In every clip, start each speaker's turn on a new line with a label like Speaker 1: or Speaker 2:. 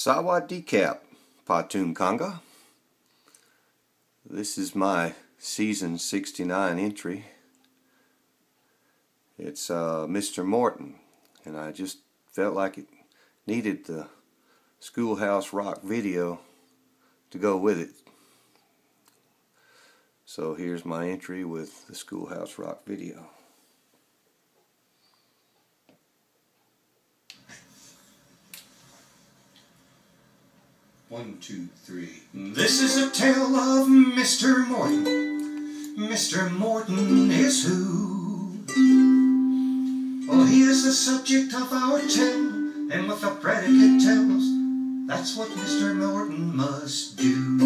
Speaker 1: Sawadee-cap, Patum Conga. This is my season 69 entry. It's Mr. Morton, and I just felt like it needed the Schoolhouse Rock video to go with it. So here's my entry with the Schoolhouse Rock video.
Speaker 2: One, two, three. This is a tale of Mr. Morton. Mr. Morton is who? Well, he is the subject of our tale, and what the predicate tells, that's what Mr. Morton must do.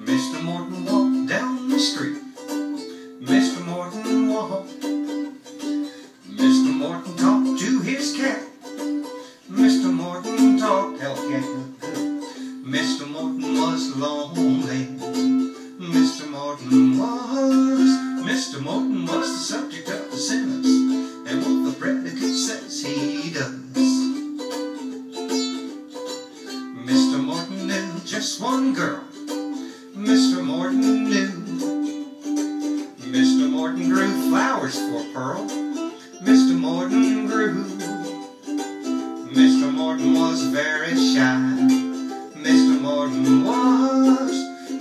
Speaker 2: Mr. Morton walked down the street. Mr. Morton walked. Mr. Morton talked to his cat. Mr. Morton talked, hell cat looked good. Mr. Morton was lonely. Mr. Morton was the subject of the sentence, and what the predicate says he does. Mr. Morton knew just one girl. Mr. Morton knew. Mr. Morton grew flowers for Pearl. Mr. Morton grew. Mr. Morton was very shy. Mr. Morton was.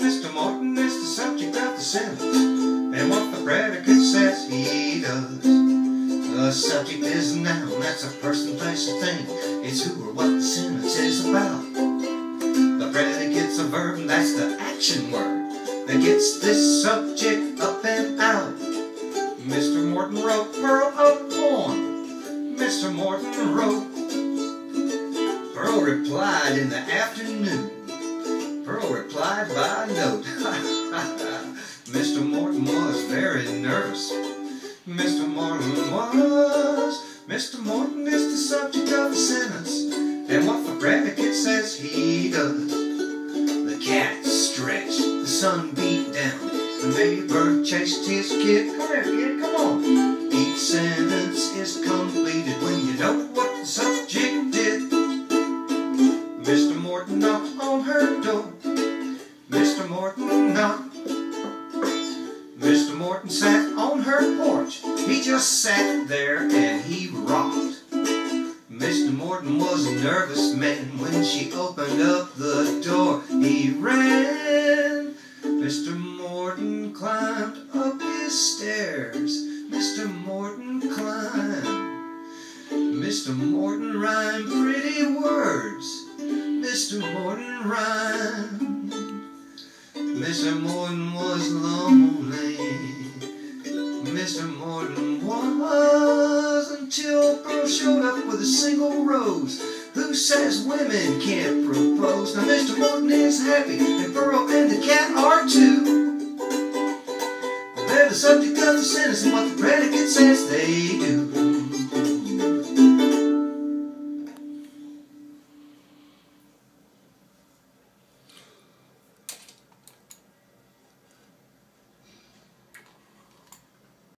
Speaker 2: Mr. Morton is the subject of the sentence, and what the predicate says he does. The subject is a noun, that's a person, place, or thing. It's who or what the sentence is about. The predicate's a verb, and that's the action word that gets this subject up and out. Mr. Morton wrote Pearl a poem. Mr. Morton wrote. Pearl replied in the afternoon. Pearl replied by note. Mr. Morton was very nervous. Mr. Morton was. Mr. Morton is the subject of the sentence, and what the predicate says he does. The cat stretched, the sun beat down, the baby bird chased his kid. Come here, kid, come on. Each sentence is completed when you know what the subject did. Mr. Morton knocked on her door. Mr. Morton knocked. Mr. Morton sat on her porch. He just sat there and he rocked. Mr. Morton was a nervous man. When she opened up the door, he ran. Mr. Morton climbed up his stairs. Mr. Morton climbed. Mr. Morton rhymed pretty words. Mr. Morton rhymed. Mr. Morton was lonely. Mr. Morton was, until Pearl showed up with a single rose. Who says women can't propose? Now Mr. Morton is happy, and Pearl and the cat are too. They're the subject of the sentence, and what the predicate says they do.